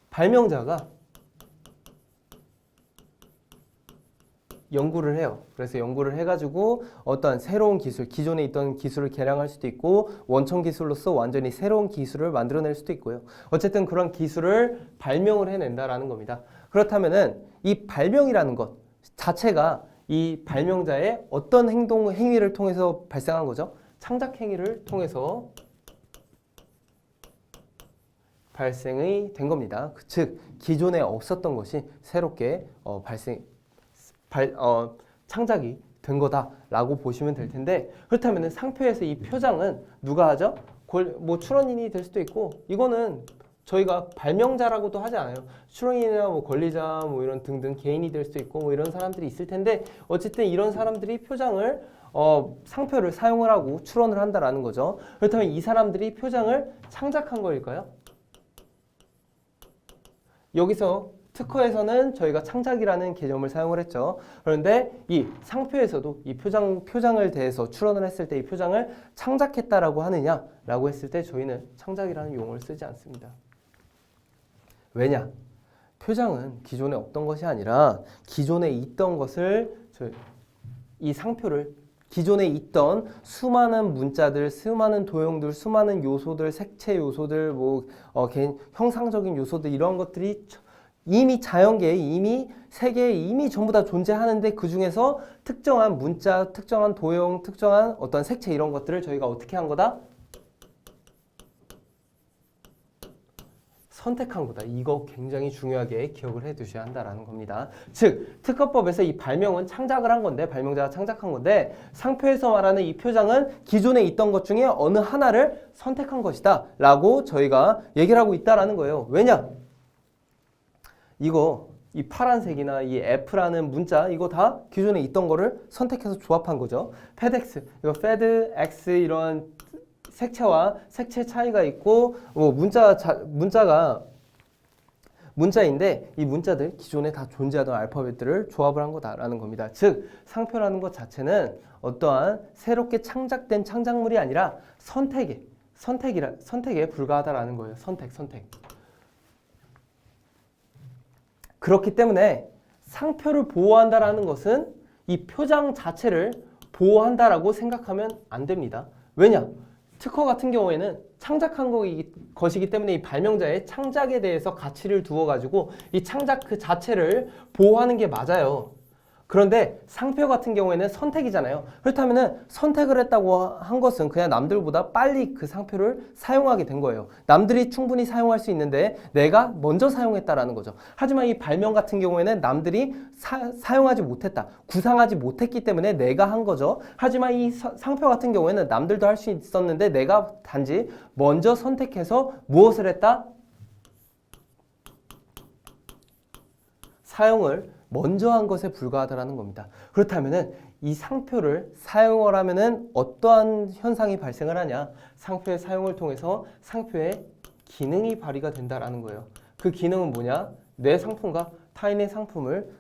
발명자가 연구를 해요. 그래서 연구를 해가지고 어떤 새로운 기술, 기존에 있던 기술을 개량할 수도 있고 원천 기술로서 완전히 새로운 기술을 만들어낼 수도 있고요. 어쨌든 그런 기술을 발명을 해낸다라는 겁니다. 그렇다면은 이 발명이라는 것 자체가 이 발명자의 어떤 행위를 통해서 발생한 거죠? 창작 행위를 통해서 발생이 된 겁니다. 즉 기존에 없었던 것이 새롭게 창작이 된 거다라고 보시면 될 텐데 그렇다면 상표에서 이 표장은 누가 하죠? 뭐 출원인이 될 수도 있고 이거는 저희가 발명자라고도 하지 않아요. 출원인이나 뭐 권리자 뭐 이런 등등 개인이 될 수도 있고 뭐 이런 사람들이 있을 텐데 어쨌든 이런 사람들이 표장을 상표를 사용을 하고 출원을 한다라는 거죠. 그렇다면 이 사람들이 표장을 창작한 거일까요? 여기서 특허에서는 저희가 창작이라는 개념을 사용을 했죠. 그런데 이 상표에서도 이 표장을 대해서 출원을 했을 때 이 표장을 창작했다라고 하느냐라고 했을 때 저희는 창작이라는 용어를 쓰지 않습니다. 왜냐? 표장은 기존에 없던 것이 아니라 기존에 있던 것을 이 상표를 기존에 있던 수많은 문자들, 수많은 도형들, 수많은 요소들, 색채 요소들, 형상적인 요소들 이런 것들이 이미 자연계에 이미 세계에 이미 전부 다 존재하는데 그 중에서 특정한 문자, 특정한 도형, 특정한 어떤 색채 이런 것들을 저희가 어떻게 한 거다? 선택한 거다. 이거 굉장히 중요하게 기억을 해 두셔야 한다라는 겁니다. 즉 특허법에서 이 발명은 창작을 한 건데 발명자가 창작한 건데 상표에서 말하는 이 표장은 기존에 있던 것 중에 어느 하나를 선택한 것이다 라고 저희가 얘기를 하고 있다라는 거예요. 왜냐? 이 파란색이나 이 F라는 문자 이거 다 기존에 있던 거를 선택해서 조합한 거죠. FedX, 이거 FedX 이런 색채와 색채 차이가 있고 뭐 문자인데 이 문자들 기존에 다 존재하던 알파벳들을 조합을 한 거다라는 겁니다. 즉 상표라는 것 자체는 어떠한 새롭게 창작된 창작물이 아니라 선택에 불과하다라는 거예요. 선택. 그렇기 때문에 상표를 보호한다라는 것은 이 표장 자체를 보호한다라고 생각하면 안 됩니다. 왜냐? 특허 같은 경우에는 창작한 것이기 때문에 이 발명자의 창작에 대해서 가치를 두어가지고 이 창작 그 자체를 보호하는 게 맞아요. 그런데 상표 같은 경우에는 선택이잖아요. 그렇다면은 선택을 했다고 한 것은 그냥 남들보다 빨리 그 상표를 사용하게 된 거예요. 남들이 충분히 사용할 수 있는데 내가 먼저 사용했다라는 거죠. 하지만 이 발명 같은 경우에는 남들이 사용하지 못했다, 구상하지 못했기 때문에 내가 한 거죠. 하지만 이 상표 같은 경우에는 남들도 할 수 있었는데 내가 단지 먼저 선택해서 무엇을 했다? 사용을 먼저 한 것에 불과하다라는 겁니다. 그렇다면은 이 상표를 사용을 하면은 어떠한 현상이 발생을 하냐? 상표의 사용을 통해서 상표의 기능이 발휘가 된다라는 거예요. 그 기능은 뭐냐? 내 상품과 타인의 상품을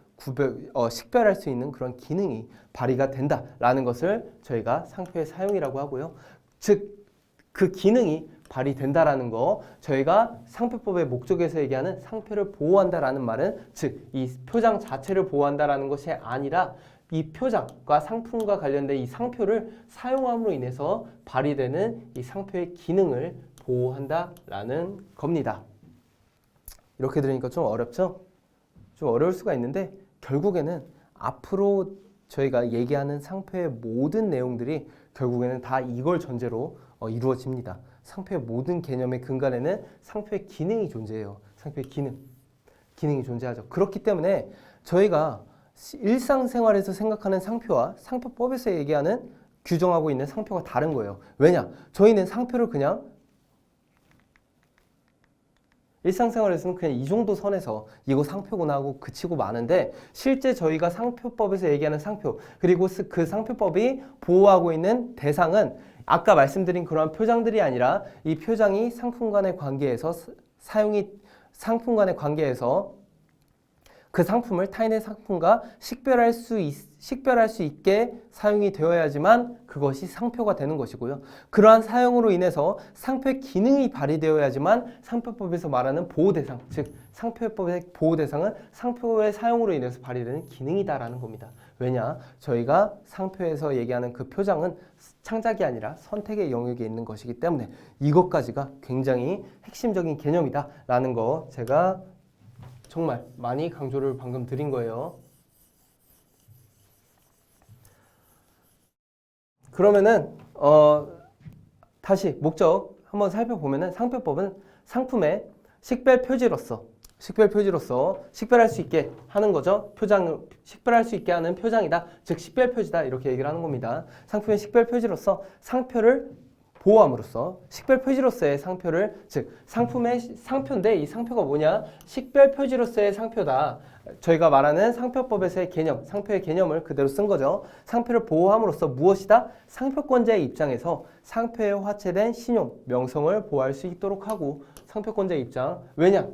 식별할 수 있는 그런 기능이 발휘가 된다라는 것을 저희가 상표의 사용이라고 하고요. 즉, 그 기능이 발휘된다라는 거, 저희가 상표법의 목적에서 얘기하는 상표를 보호한다라는 말은 즉 이 표장 자체를 보호한다라는 것이 아니라 이 표장과 상품과 관련된 이 상표를 사용함으로 인해서 발휘되는 이 상표의 기능을 보호한다라는 겁니다. 이렇게 들으니까 좀 어렵죠? 좀 어려울 수가 있는데 결국에는 앞으로 저희가 얘기하는 상표의 모든 내용들이 결국에는 다 이걸 전제로 이루어집니다. 상표의 모든 개념의 근간에는 상표의 기능이 존재해요. 상표의 기능이 존재하죠. 그렇기 때문에 저희가 일상생활에서 생각하는 상표와 상표법에서 얘기하는 규정하고 있는 상표가 다른 거예요. 왜냐? 저희는 상표를 그냥 일상생활에서는 그냥 이 정도 선에서 이거 상표구나 하고 그치고 마는데 실제 저희가 상표법에서 얘기하는 상표 그리고 그 상표법이 보호하고 있는 대상은 아까 말씀드린 그러한 표장들이 아니라 이 표장이 상품 간의 관계에서 그 상품을 타인의 상품과 식별할 수 있게 사용이 되어야지만 그것이 상표가 되는 것이고요. 그러한 사용으로 인해서 상표의 기능이 발휘되어야지만 상표법에서 말하는 보호대상, 즉 상표법의 보호대상은 상표의 사용으로 인해서 발휘되는 기능이다라는 겁니다. 왜냐? 저희가 상표에서 얘기하는 그 표장은 창작이 아니라 선택의 영역에 있는 것이기 때문에 이것까지가 굉장히 핵심적인 개념이다라는 거 제가 정말 많이 강조를 방금 드린 거예요. 그러면은 다시 목적 한번 살펴보면은 상표법은 상품의 식별 표지로서 식별할 수 있게 하는 거죠. 식별할 수 있게 하는 표장이다. 즉 식별 표지다. 이렇게 얘기를 하는 겁니다. 상품의 식별 표지로서 상표를 보호함으로써 식별 표지로서의 상표를 즉 상품의 상표인데 이 상표가 뭐냐? 식별 표지로서의 상표다. 저희가 말하는 상표법에서의 개념, 상표의 개념을 그대로 쓴 거죠. 상표를 보호함으로써 무엇이다? 상표권자의 입장에서 상표에 화체된 신용, 명성을 보호할 수 있도록 하고 상표권자의 입장. 왜냐?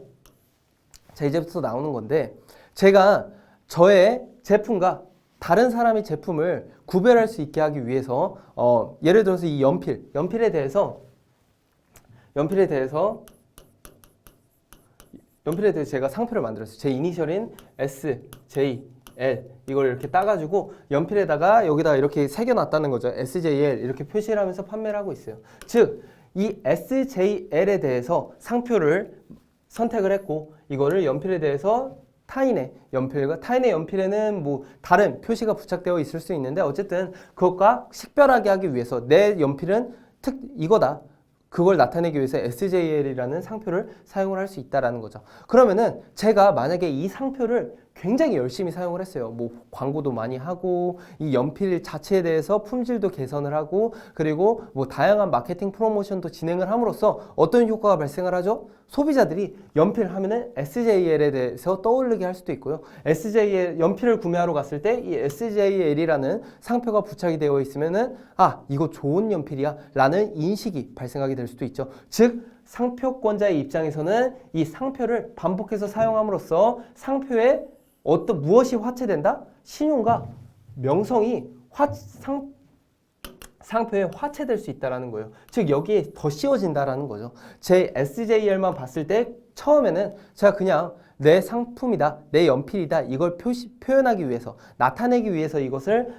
자, 이제부터 나오는 건데 제가 저의 제품과 다른 사람의 제품을 구별할 수 있게 하기 위해서 예를 들어서 이 연필에 대해서 제가 상표를 만들었어요. 제 이니셜인 S, J, L 이걸 이렇게 따가지고 연필에다가 여기다가 이렇게 새겨놨다는 거죠. SJL 이렇게 표시를 하면서 판매를 하고 있어요. 즉, 이 SJL에 대해서 상표를 선택을 했고 이거를 연필에 대해서 타인의 연필에는 뭐 다른 표시가 부착되어 있을 수 있는데 어쨌든 그것과 식별하게 하기 위해서 내 연필은 이거다. 그걸 나타내기 위해서 SJL이라는 상표를 사용을 할 수 있다라는 거죠. 그러면은 제가 만약에 이 상표를 굉장히 열심히 사용을 했어요. 뭐 광고도 많이 하고 이 연필 자체에 대해서 품질도 개선을 하고 그리고 뭐 다양한 마케팅 프로모션도 진행을 함으로써 어떤 효과가 발생을 하죠? 소비자들이 연필 하면은 SJL에 대해서 떠오르게 할 수도 있고요. SJL 연필을 구매하러 갔을 때 이 SJL이라는 상표가 부착이 되어 있으면은 아, 이거 좋은 연필이야 라는 인식이 발생하게 될 수도 있죠. 즉 상표권자의 입장에서는 이 상표를 반복해서 사용함으로써 상표에 무엇이 화체된다? 신용과 명성이 상표에 화체될 수 있다는 거예요. 즉 여기에 더 씌워진다라는 거죠. 제 SJL만 봤을 때 처음에는 제가 그냥 내 상품이다, 내 연필이다 이걸 표현하기 위해서 나타내기 위해서 이것을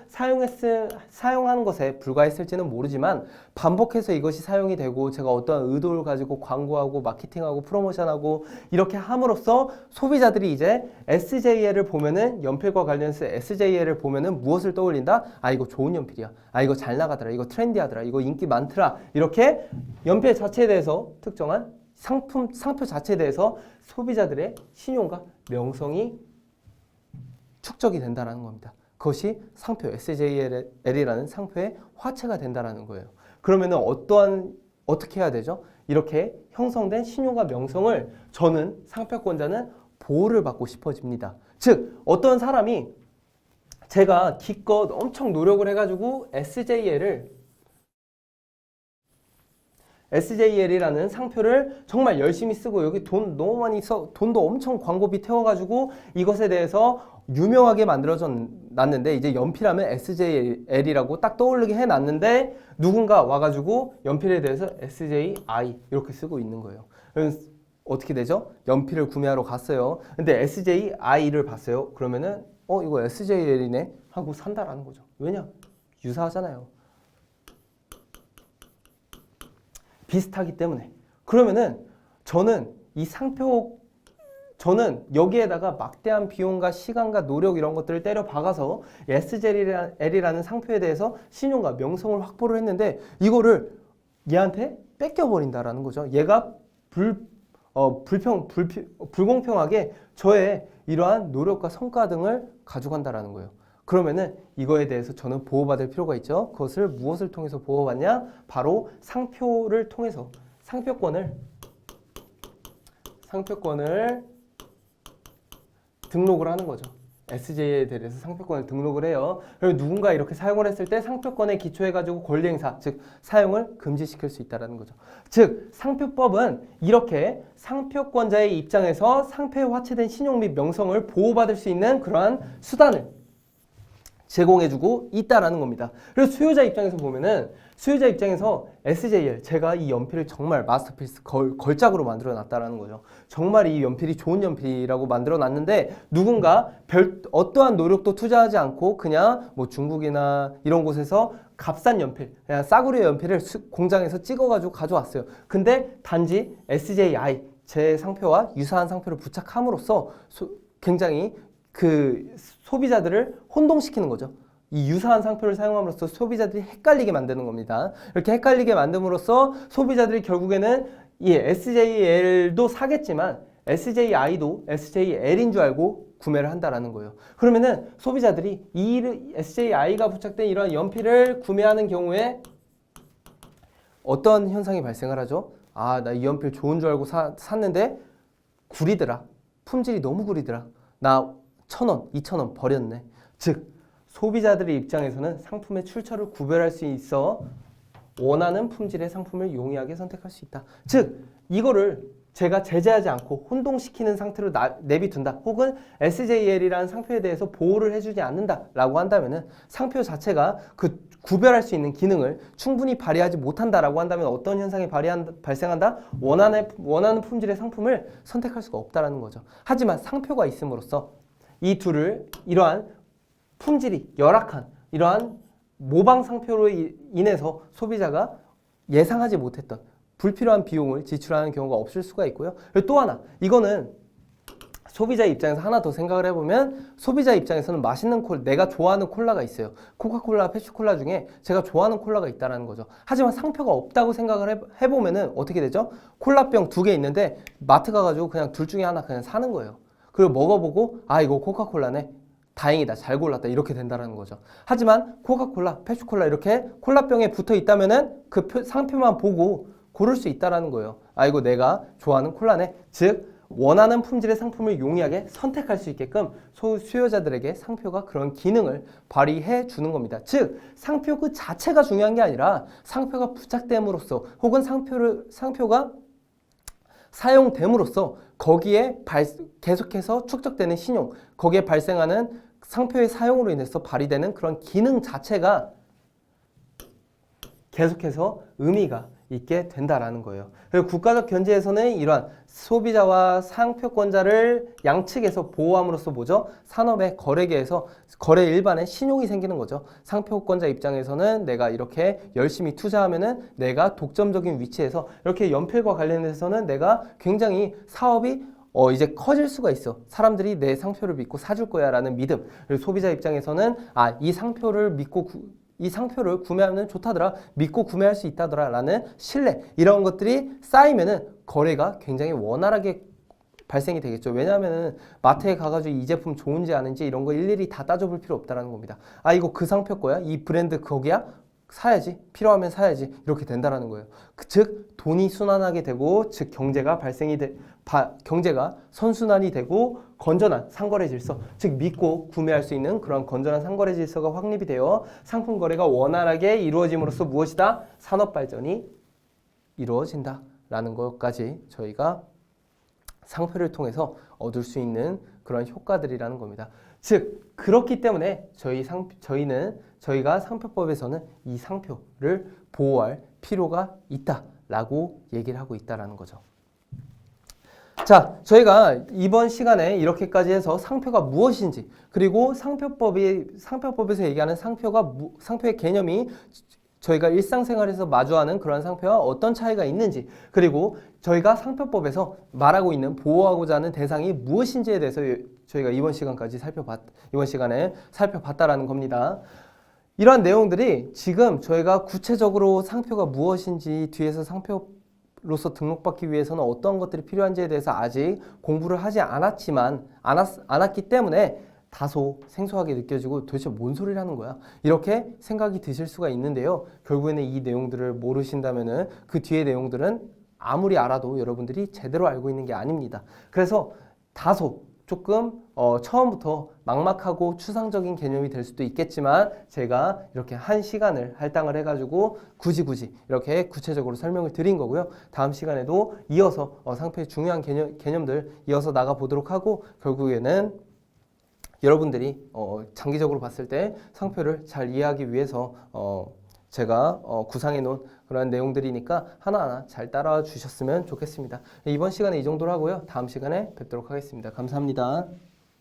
사용하는 것에 불과했을지는 모르지만 반복해서 이것이 사용이 되고 제가 어떠한 의도를 가지고 광고하고 마케팅하고 프로모션하고 이렇게 함으로써 소비자들이 이제 SJL을 보면은 연필과 관련해서 SJL을 보면은 무엇을 떠올린다? 아 이거 좋은 연필이야. 아 이거 잘 나가더라. 이거 트렌디하더라. 이거 인기 많더라. 이렇게 연필 자체에 대해서 특정한 상표 자체에 대해서 소비자들의 신용과 명성이 축적이 된다는 겁니다. 그것이 상표 SJL이라는 상표의 화체가 된다는 거예요. 그러면 어떻게 해야 되죠? 이렇게 형성된 신용과 명성을 저는 상표권자는 보호를 받고 싶어집니다. 즉 어떤 사람이 제가 기껏 엄청 노력을 해가지고 SJL이라는 상표를 정말 열심히 쓰고 여기 돈 너무 많이 돈도 엄청 광고비 태워가지고 이것에 대해서 유명하게 만들어놨는데 이제 연필하면 SJL이라고 딱 떠오르게 해놨는데 누군가 와가지고 연필에 대해서 SJI 이렇게 쓰고 있는 거예요. 그래서 어떻게 되죠? 연필을 구매하러 갔어요. 근데 SJI를 봤어요. 그러면은 이거 SJL이네 하고 산다라는 거죠. 왜냐? 유사하잖아요. 비슷하기 때문에. 그러면은 저는 여기에다가 막대한 비용과 시간과 노력 이런 것들을 때려 박아서 SJL이라는 상표에 대해서 신용과 명성을 확보를 했는데 이거를 얘한테 뺏겨버린다라는 거죠. 얘가 불공평하게 저의 이러한 노력과 성과 등을 가져간다라는 거예요. 그러면은 이거에 대해서 저는 보호받을 필요가 있죠. 그것을 무엇을 통해서 보호받냐? 바로 상표를 통해서 상표권을 등록을 하는 거죠. SJ에 대해서 상표권을 등록을 해요. 그리고 누군가 이렇게 사용을 했을 때 상표권에 기초해가지고 권리행사, 즉 사용을 금지시킬 수 있다는 거죠. 즉 상표법은 이렇게 상표권자의 입장에서 상표에 화체된 신용 및 명성을 보호받을 수 있는 그러한 수단을 제공해주고 있다라는 겁니다. 그래서 수요자 입장에서 보면은 수요자 입장에서 SJL 제가 이 연필을 정말 마스터피스 걸작으로 만들어 놨다라는 거죠. 정말 이 연필이 좋은 연필이라고 만들어 놨는데 누군가 어떠한 노력도 투자하지 않고 그냥 뭐 중국이나 이런 곳에서 값싼 연필, 그냥 싸구려 연필을 공장에서 찍어가지고 가져왔어요. 근데 단지 SJI 제 상표와 유사한 상표를 부착함으로써 굉장히 그 소비자들을 혼동시키는 거죠. 이 유사한 상표를 사용함으로써 소비자들이 헷갈리게 만드는 겁니다. 이렇게 헷갈리게 만듦으로써 소비자들이 결국에는 이 SJL도 사겠지만 SJI도 SJL인 줄 알고 구매를 한다라는 거예요. 그러면은 소비자들이 이 SJI가 부착된 이런 연필을 구매하는 경우에 어떤 현상이 발생을 하죠? 아, 나 이 연필 좋은 줄 알고 샀는데 구리더라. 품질이 너무 구리더라. 나 1,000원, 2,000원 버렸네. 즉 소비자들의 입장에서는 상품의 출처를 구별할 수 있어 원하는 품질의 상품을 용이하게 선택할 수 있다. 즉 이거를 제가 제재하지 않고 혼동시키는 상태로 내비둔다. 혹은 SJL이라는 상표에 대해서 보호를 해주지 않는다라고 한다면은 상표 자체가 그 구별할 수 있는 기능을 충분히 발휘하지 못한다라고 한다면 어떤 현상이 발생한다? 원하는 품질의 상품을 선택할 수가 없다라는 거죠. 하지만 상표가 있음으로써 이 둘을 이러한 품질이 열악한 이러한 모방 상표로 인해서 소비자가 예상하지 못했던 불필요한 비용을 지출하는 경우가 없을 수가 있고요. 그리고 또 하나, 이거는 소비자 입장에서 하나 더 생각을 해보면 소비자 입장에서는 맛있는 내가 좋아하는 콜라가 있어요. 코카콜라, 펩시콜라 중에 제가 좋아하는 콜라가 있다는 거죠. 하지만 상표가 없다고 생각을 해보면은 어떻게 되죠? 콜라병 2개 있는데 마트 가가지고 그냥 둘 중에 하나 그냥 사는 거예요. 그리고 먹어보고 아 이거 코카콜라네. 다행이다. 잘 골랐다. 이렇게 된다는 거죠. 하지만 코카콜라, 펩시콜라 이렇게 콜라병에 붙어 있다면은 그 상표만 보고 고를 수 있다라는 거예요. 아 이거 내가 좋아하는 콜라네. 즉 원하는 품질의 상품을 용이하게 선택할 수 있게끔 수요자들에게 상표가 그런 기능을 발휘해 주는 겁니다. 즉 상표 그 자체가 중요한 게 아니라 상표가 부착됨으로써 혹은 상표가 사용됨으로써 거기에 계속해서 축적되는 신용, 거기에 발생하는 상표의 사용으로 인해서 발휘되는 그런 기능 자체가 계속해서 의미가 있게 된다라는 거예요. 그리고 국가적 견제에서는 이러한 소비자와 상표권자를 양측에서 보호함으로써 뭐죠? 산업의 거래계에서 거래 일반에 신용이 생기는 거죠. 상표권자 입장에서는 내가 이렇게 열심히 투자하면은 내가 독점적인 위치에서 이렇게 연필과 관련해서는 내가 굉장히 사업이 이제 커질 수가 있어. 사람들이 내 상표를 믿고 사줄 거야 라는 믿음. 그리고 소비자 입장에서는 아, 이 상표를 믿고 이 상표를 구매하면 좋다더라. 믿고 구매할 수 있다더라 라는 신뢰. 이런 것들이 쌓이면은 거래가 굉장히 원활하게 발생이 되겠죠. 왜냐하면 마트에 가가지고 이 제품 좋은지 아닌지 이런 거 일일이 다 따져볼 필요 없다라는 겁니다. 아 이거 그 상표 거야? 이 브랜드 거기야? 사야지. 필요하면 사야지. 이렇게 된다라는 거예요. 즉 돈이 순환하게 되고 즉 경제가 경제가 선순환이 되고 건전한 상거래 질서, 즉 믿고 구매할 수 있는 그런 건전한 상거래 질서가 확립이 되어 상품 거래가 원활하게 이루어짐으로써 무엇이다? 산업 발전이 이루어진다라는 것까지 저희가 상표를 통해서 얻을 수 있는 그런 효과들이라는 겁니다. 즉 그렇기 때문에 저희가 상표법에서는 이 상표를 보호할 필요가 있다라고 얘기를 하고 있다라는 거죠. 자, 저희가 이번 시간에 이렇게까지 해서 상표가 무엇인지, 그리고 상표법에서 얘기하는 상표의 개념이 저희가 일상생활에서 마주하는 그런 상표와 어떤 차이가 있는지, 그리고 저희가 상표법에서 말하고 있는 보호하고자 하는 대상이 무엇인지에 대해서 저희가 이번 시간에 살펴봤다라는 겁니다. 이러한 내용들이 지금 저희가 구체적으로 상표가 무엇인지, 뒤에서 상표로서 등록받기 위해서는 어떤 것들이 필요한지에 대해서 아직 공부를 하지 않았기 때문에 다소 생소하게 느껴지고 도대체 뭔 소리라는 거야? 이렇게 생각이 드실 수가 있는데요. 결국에는 이 내용들을 모르신다면은 그 뒤의 내용들은 아무리 알아도 여러분들이 제대로 알고 있는 게 아닙니다. 그래서 다소 조금 처음부터 막막하고 추상적인 개념이 될 수도 있겠지만 제가 이렇게 한 시간을 할당을 해가지고 굳이 이렇게 구체적으로 설명을 드린 거고요. 다음 시간에도 이어서 상표의 중요한 개념들 이어서 나가 보도록 하고, 결국에는 여러분들이 장기적으로 봤을 때 상표를 잘 이해하기 위해서 제가 구상해 놓은 그런 내용들이니까 하나하나 잘 따라와 주셨으면 좋겠습니다. 이번 시간에 이 정도로 하고요. 다음 시간에 뵙도록 하겠습니다. 감사합니다.